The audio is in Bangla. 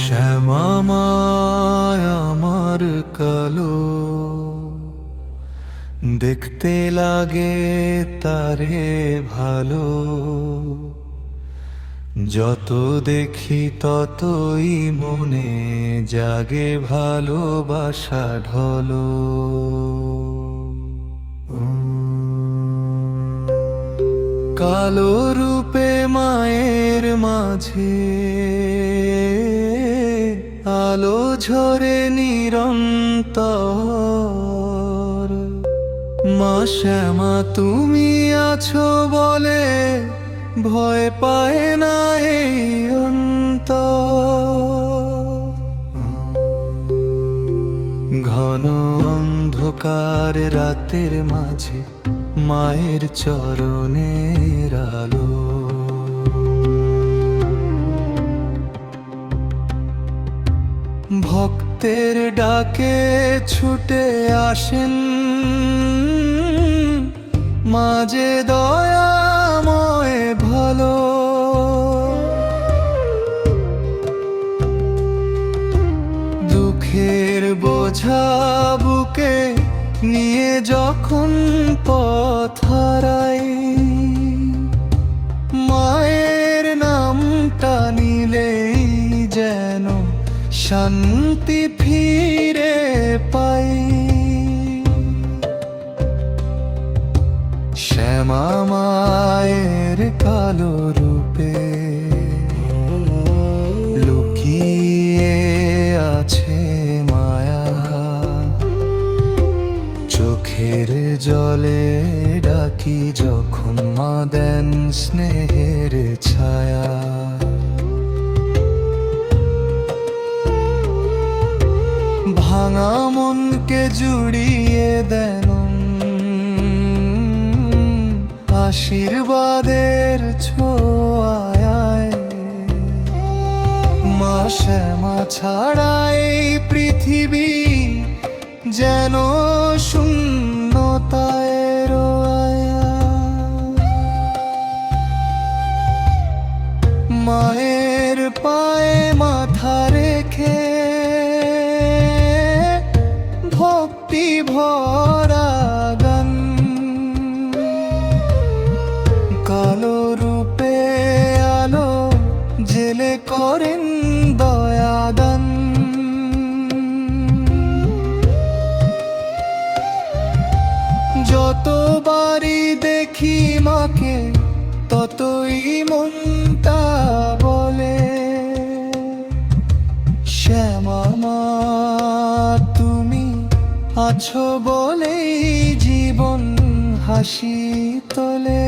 শ্যামামায় আমার কালো, দেখতে লাগে তারে ভালো। যত দেখি ততই মনে জাগে ভালোবাসা ঢলো। কালো রূপে মায়ের মাঝে আলো ঝরে নিরন্তর। মা শ্যামা তুমি আছো বলে ভয় পায় না এই অন্তর। ঘন অন্ধকার রাতের মাঝে মায়ের চরণের আলো। ভক্তের ডাকে ছুটে আসেন মাঝে দয়াময় ভালো। দুঃখের বোঝা বুকে নিয়ে যখন পথ হারাই, মায়ের নামটা নিলেই যেন শান্তি ফিরে পাই। শ্যামা মায়ের কালো রূপে লুকিয়ে আছে মায়া। চোখের জলে ডাকি যখন মা দেন স্নেহের ছায়া। ভাঙা মনকে জুড়িয়ে দেন আশীর্বাদের ছোঁয়ায়। মা শ্যামা ছাড়াই পৃথিবী যেন শূন্যতায় রোয়া। মায়ের পায়ে মাথা রেখে ভক্তি ভরা গান। কালো রূপে আলো জেলে করেন দয়াদান। যতবারই দেখি মাকে ততই মনটা বলে, শ্যামা মা তুমি আছো বলেই জীবন হাসি তোলে।